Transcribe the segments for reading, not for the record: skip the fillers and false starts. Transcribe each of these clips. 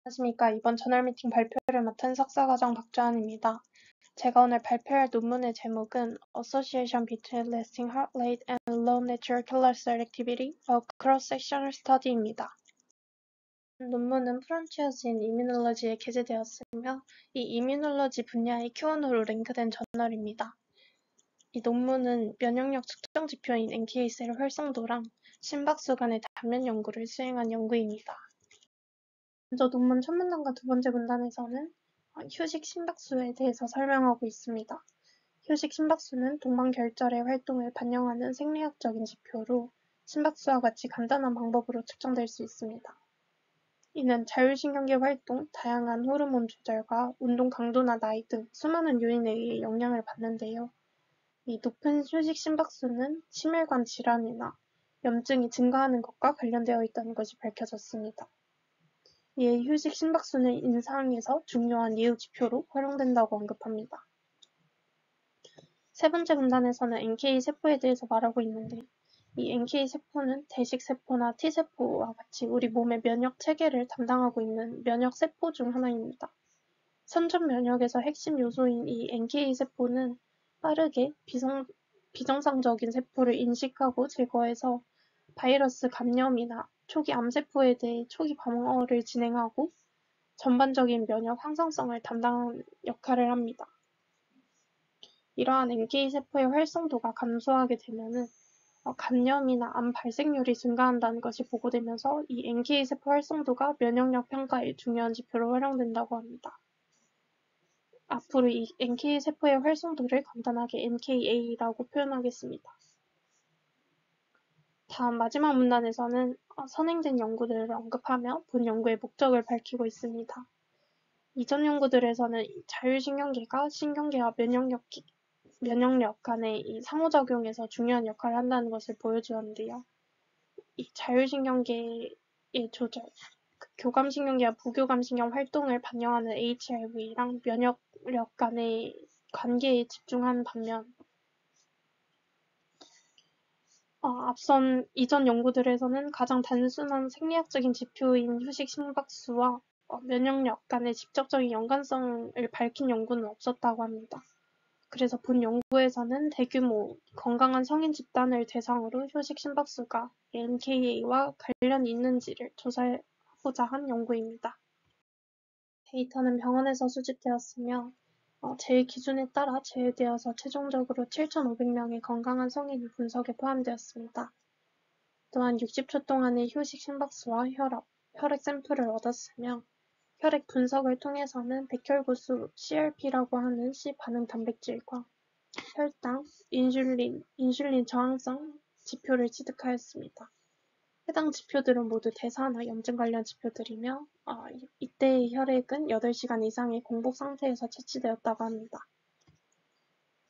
안녕하십니까. 이번 저널 미팅 발표를 맡은 석사과정 박주한입니다. 제가 오늘 발표할 논문의 제목은 Association between resting heart rate and low natural killer cell activity, a cross-sectional study입니다. 논문은 프론티어즈 인 이뮤놀로지에 게재되었으며 이 이뮤놀로지 분야의 Q1으로 랭크된 저널입니다. 이 논문은 면역력 측정 지표인 NK셀 활성도랑 심박수 간의 단면 연구를 수행한 연구입니다. 먼저 논문 첫 문단과 두 번째 문단에서는 휴식 심박수에 대해서 설명하고 있습니다. 휴식 심박수는 동방결절의 활동을 반영하는 생리학적인 지표로 심박수와 같이 간단한 방법으로 측정될 수 있습니다. 이는 자율신경계 활동, 다양한 호르몬 조절과 운동 강도나 나이 등 수많은 요인에 의해 영향을 받는데요. 이 높은 휴식 심박수는 심혈관 질환이나 염증이 증가하는 것과 관련되어 있다는 것이 밝혀졌습니다. 이에 휴식 심박수는 임상에서 중요한 예후 지표로 활용된다고 언급합니다. 세 번째 문단에서는 NK 세포에 대해서 말하고 있는데 이 NK 세포는 대식 세포나 T세포와 같이 우리 몸의 면역 체계를 담당하고 있는 면역 세포 중 하나입니다. 선천 면역에서 핵심 요소인 이 NK 세포는 빠르게 비정상적인 세포를 인식하고 제거해서 바이러스 감염이나 초기 암세포에 대해 초기 방어를 진행하고 전반적인 면역 항상성을 담당하는 역할을 합니다. 이러한 NK세포의 활성도가 감소하게 되면은 감염이나 암 발생률이 증가한다는 것이 보고되면서 이 NK세포 활성도가 면역력 평가의 중요한 지표로 활용된다고 합니다. 앞으로 이 NK세포의 활성도를 간단하게 NKA라고 표현하겠습니다. 다음 마지막 문단에서는 선행된 연구들을 언급하며 본 연구의 목적을 밝히고 있습니다. 이전 연구들에서는 자율신경계가 신경계와 면역력 간의 이 상호작용에서 중요한 역할을 한다는 것을 보여주었는데요. 이 자율신경계의 조절, 교감신경계와 부교감신경 활동을 반영하는 HRV랑 면역력 간의 관계에 집중한 반면 앞선 이전 연구들에서는 가장 단순한 생리학적인 지표인 휴식 심박수와 면역력 간의 직접적인 연관성을 밝힌 연구는 없었다고 합니다. 그래서 본 연구에서는 대규모 건강한 성인 집단을 대상으로 휴식 심박수가 NKA와 관련이 있는지를 조사하고자 한 연구입니다. 데이터는 병원에서 수집되었으며 제일 기준에 따라 제외되어서 최종적으로 7,500명의 건강한 성인이 분석에 포함되었습니다. 또한 60초 동안의 휴식 심박수와 혈액 샘플을 얻었으며 혈액 분석을 통해서는 백혈구수 CRP라고 하는 C 반응 단백질과 혈당, 인슐린 저항성 지표를 취득하였습니다. 해당 지표들은 모두 대사나 염증 관련 지표들이며 이때의 혈액은 8시간 이상의 공복 상태에서 채취되었다고 합니다.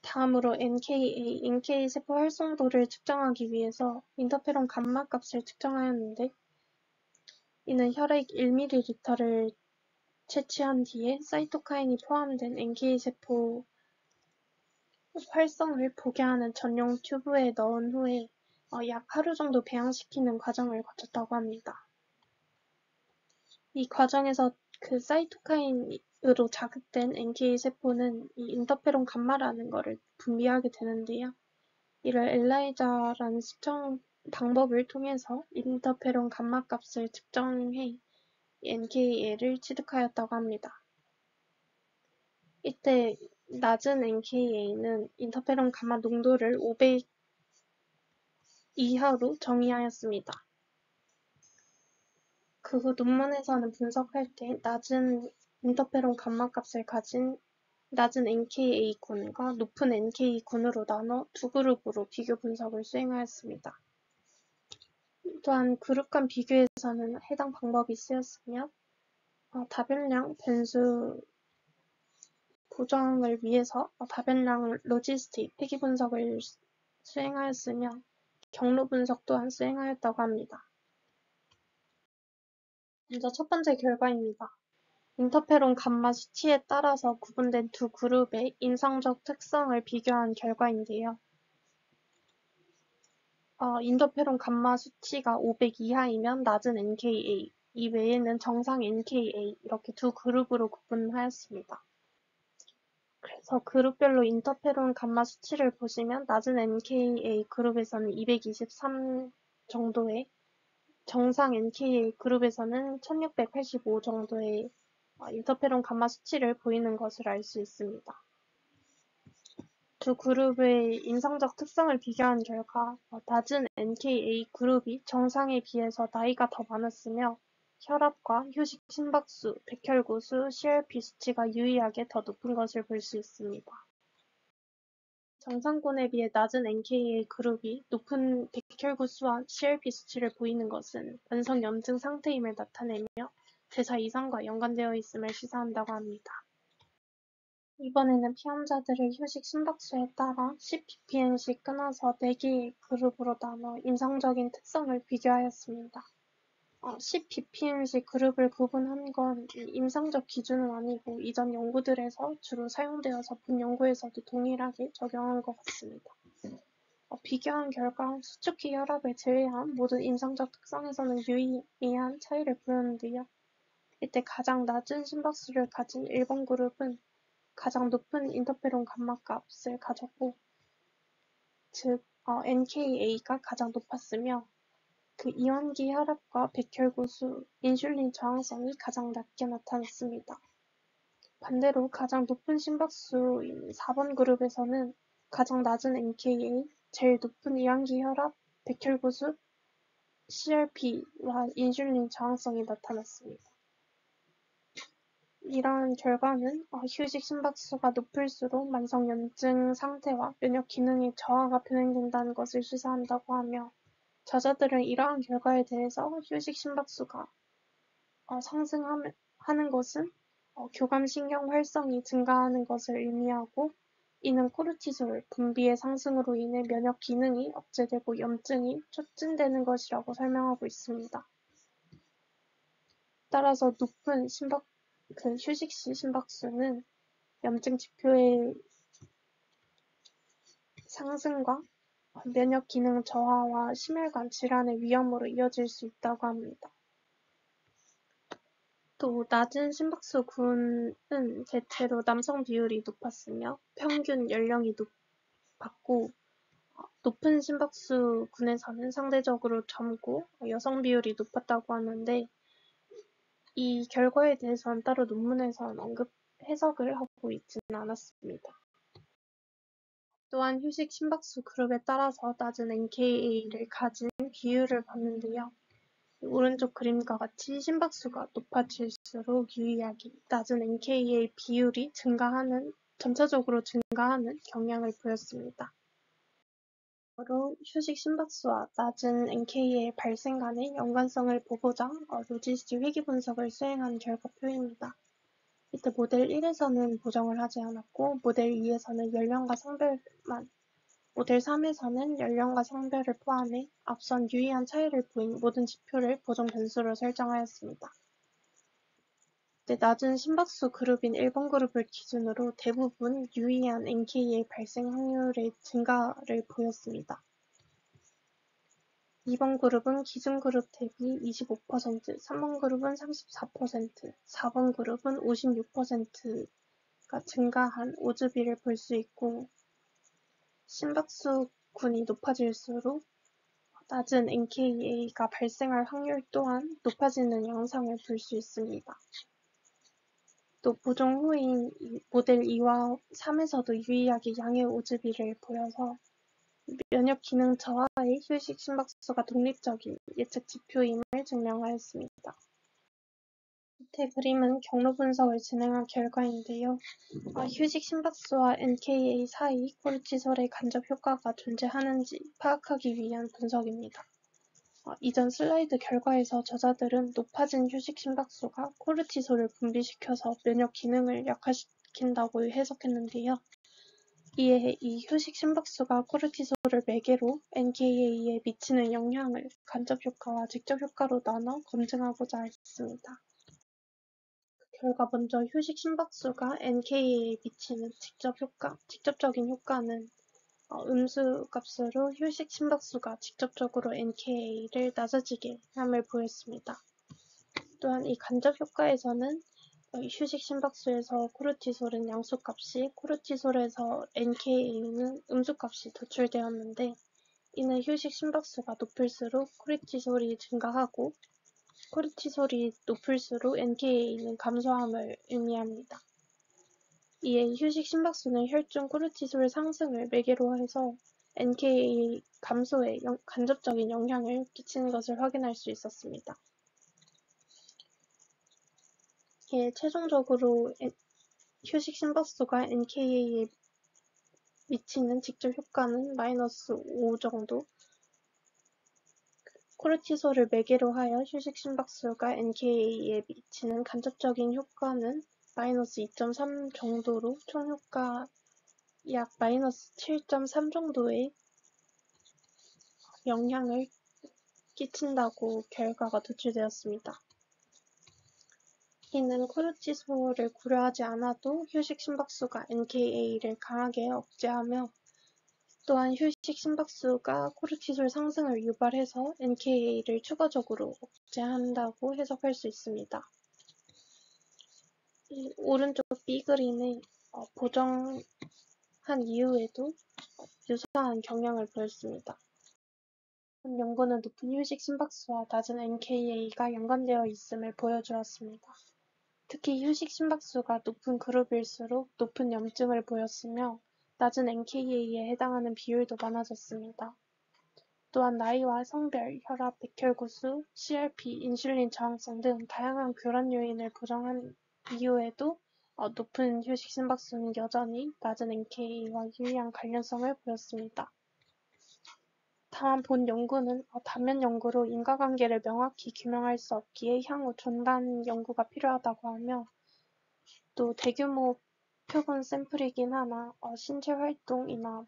다음으로 NK 세포 활성도를 측정하기 위해서 인터페론 감마 값을 측정하였는데 이는 혈액 1ml를 채취한 뒤에 사이토카인이 포함된 NK 세포 활성을 보게 하는 전용 튜브에 넣은 후에 약 하루 정도 배양시키는 과정을 거쳤다고 합니다. 이 과정에서 그 사이토카인으로 자극된 NK 세포는 이 인터페론 감마라는 것을 분비하게 되는데요. 이를 엘라이자라는 측정 방법을 통해서 인터페론 감마 값을 측정해 NKA를 취득하였다고 합니다. 이때 낮은 NKA는 인터페론 감마 농도를 500 이하로 정의하였습니다. 그 후 논문에서는 분석할 때 낮은 인터페론 감마 값을 가진 낮은 NKA군과 높은 NK군으로 나눠 두 그룹으로 비교 분석을 수행하였습니다. 또한 그룹 간 비교에서는 해당 방법이 쓰였으며 다변량 변수 보정을 위해서 다변량 로지스틱 폐기 분석을 수행하였으며 경로 분석 또한 수행하였다고 합니다. 먼저 첫 번째 결과입니다. 인터페론 감마 수치에 따라서 구분된 두 그룹의 임상적 특성을 비교한 결과인데요. 인터페론 감마 수치가 500 이하이면 낮은 NKA, 이 외에는 정상 NKA 이렇게 두 그룹으로 구분하였습니다. 그래서 그룹별로 인터페론 감마 수치를 보시면 낮은 NKA 그룹에서는 223 정도의, 정상 NKA 그룹에서는 1685 정도의 인터페론 감마 수치를 보이는 것을 알 수 있습니다. 두 그룹의 임상적 특성을 비교한 결과 낮은 NKA 그룹이 정상에 비해서 나이가 더 많았으며 혈압과 휴식 심박수, 백혈구수, CRP 수치가 유의하게 더 높은 것을 볼 수 있습니다. 정상군에 비해 낮은 NKA 그룹이 높은 백혈구수와 CRP 수치를 보이는 것은 만성염증 상태임을 나타내며 대사 이상과 연관되어 있음을 시사한다고 합니다. 이번에는 피험자들의 휴식 심박수에 따라 10ppm씩 끊어서 4개의 그룹으로 나눠 임상적인 특성을 비교하였습니다. 10ppm씩 그룹을 구분한 건 임상적 기준은 아니고 이전 연구들에서 주로 사용되어서 본 연구에서도 동일하게 적용한 것 같습니다. 비교한 결과 수축기 혈압을 제외한 모든 임상적 특성에서는 유의미한 차이를 보였는데요. 이때 가장 낮은 심박수를 가진 1번 그룹은 가장 높은 인터페론 감마 값을 가졌고, 즉 NKA가 가장 높았으며 그 이완기 혈압과 백혈구수, 인슐린 저항성이 가장 낮게 나타났습니다. 반대로 가장 높은 심박수인 4번 그룹에서는 가장 낮은 NKA, 제일 높은 이완기 혈압, 백혈구수, CRP와 인슐린 저항성이 나타났습니다. 이러한 결과는 휴식 심박수가 높을수록 만성염증 상태와 면역 기능의 저하가 진행된다는 것을 시사한다고 하며 저자들은 이러한 결과에 대해서 휴식 심박수가 상승하는 것은 교감신경 활성이 증가하는 것을 의미하고 이는 코르티솔 분비의 상승으로 인해 면역 기능이 억제되고 염증이 촉진되는 것이라고 설명하고 있습니다. 따라서 높은 휴식 시 심박수는 염증 지표의 상승과 면역 기능 저하와 심혈관 질환의 위험으로 이어질 수 있다고 합니다. 또 낮은 심박수 군은 대체로 남성 비율이 높았으며 평균 연령이 높았고 높은 심박수 군에서는 상대적으로 젊고 여성 비율이 높았다고 하는데 이 결과에 대해서는 따로 논문에서는 해석을 하고 있지는 않았습니다. 또한 휴식 심박수 그룹에 따라서 낮은 NKA를 가진 비율을 봤는데요. 오른쪽 그림과 같이 심박수가 높아질수록 유의하기, 낮은 NKA 비율이 점차적으로 증가하는 경향을 보였습니다. 로 휴식 심박수와 낮은 NKA의 발생 간의 연관성을 보고자 로지스티 회귀 분석을 수행한 결과표입니다. 이때 모델 1에서는 보정을 하지 않았고 모델 2에서는 연령과 성별만, 모델 3에서는 연령과 성별을 포함해 앞선 유의한 차이를 보인 모든 지표를 보정 변수로 설정하였습니다. 이때 낮은 심박수 그룹인 1번 그룹을 기준으로 대부분 유의한 NKA 발생 확률의 증가를 보였습니다. 2번 그룹은 기준 그룹 대비 25%, 3번 그룹은 34%, 4번 그룹은 56%가 증가한 오즈비를 볼 수 있고 심박수 군이 높아질수록 낮은 NKA가 발생할 확률 또한 높아지는 양상을 볼 수 있습니다. 또 보정 후인 모델 2와 3에서도 유의하게 양의 오즈비를 보여서 면역 기능 저하의 휴식 심박수가 독립적인 예측 지표임을 증명하였습니다. 밑에 그림은 경로 분석을 진행한 결과인데요. 휴식 심박수와 NKA 사이 코르티솔의 간접 효과가 존재하는지 파악하기 위한 분석입니다. 이전 슬라이드 결과에서 저자들은 높아진 휴식 심박수가 코르티솔을 분비시켜서 면역 기능을 약화시킨다고 해석했는데요. 이에 이 휴식 심박수가 코르티솔을 매개로 NKA에 미치는 영향을 간접 효과와 직접 효과로 나눠 검증하고자 했습니다. 그 결과 먼저 휴식 심박수가 NKA에 미치는 직접적인 효과는 음수 값으로 휴식 심박수가 직접적으로 NKA를 낮아지게 함을 보였습니다. 또한 이 간접 효과에서는 휴식 심박수에서 코르티솔은 양수값이, 코르티솔에서 NKA는 음수값이 도출되었는데, 이는 휴식 심박수가 높을수록 코르티솔이 증가하고 코르티솔이 높을수록 NKA는 감소함을 의미합니다. 이에 휴식 심박수는 혈중 코르티솔 상승을 매개로 해서 NKA 감소에 간접적인 영향을 끼치는 것을 확인할 수 있었습니다. 이에 최종적으로 휴식 심박수가 NKA에 미치는 직접 효과는 -5 정도, 코르티솔을 매개로 하여 휴식 심박수가 NKA에 미치는 간접적인 효과는 -2.3 정도로 총 효과 약 -7.3 정도의 영향을 끼친다고 결과가 도출되었습니다. 이는 코르티솔을 고려하지 않아도 휴식 심박수가 NKA를 강하게 억제하며 또한 휴식 심박수가 코르티솔 상승을 유발해서 NKA를 추가적으로 억제한다고 해석할 수 있습니다. 이 오른쪽 B 그림은 보정한 이후에도 유사한 경향을 보였습니다. 연구는 높은 휴식 심박수와 낮은 NKA가 연관되어 있음을 보여주었습니다. 특히 휴식 심박수가 높은 그룹일수록 높은 염증을 보였으며 낮은 NKA에 해당하는 비율도 많아졌습니다. 또한 나이와 성별, 혈압, 백혈구수, CRP, 인슐린 저항성 등 다양한 교란 요인을 보정한 이후에도 높은 휴식 심박수는 여전히 낮은 NKA와 유의한 관련성을 보였습니다. 다만 본 연구는 단면 연구로 인과관계를 명확히 규명할 수 없기에 향후 전단 연구가 필요하다고 하며 또 대규모 표본 샘플이긴 하나 신체 활동이나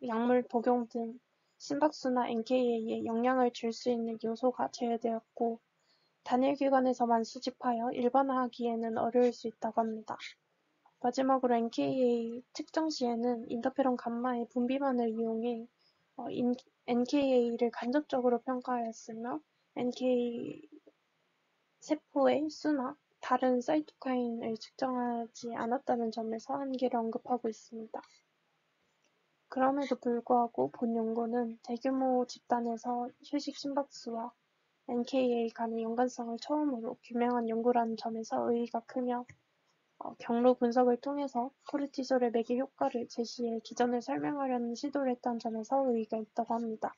약물 복용 등 심박수나 NKA에 영향을 줄 수 있는 요소가 제외되었고 단일 기관에서만 수집하여 일반화하기에는 어려울 수 있다고 합니다. 마지막으로 NKA 측정 시에는 인터페론 감마의 분비만을 이용해 NKA를 간접적으로 평가하였으며 NK 세포의 수나 다른 사이토카인을 측정하지 않았다는 점에서 한계를 언급하고 있습니다. 그럼에도 불구하고 본 연구는 대규모 집단에서 휴식 심박수와 NKA 간의 연관성을 처음으로 규명한 연구라는 점에서 의의가 크며 경로 분석을 통해서 코르티솔의 매개 효과를 제시해 기전을 설명하려는 시도를 했다는 점에서 의의가 있다고 합니다.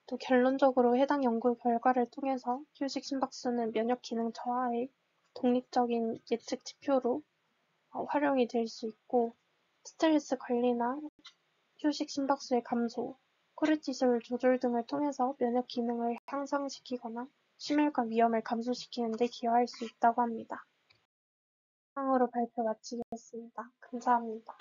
또 결론적으로 해당 연구 결과를 통해서 휴식 심박수는 면역 기능 저하의 독립적인 예측 지표로 활용이 될 수 있고 스트레스 관리나 휴식 심박수의 감소, 코르티솔 조절 등을 통해서 면역 기능을 향상시키거나 심혈관 위험을 감소시키는 데 기여할 수 있다고 합니다. 이상으로 발표 마치겠습니다. 감사합니다.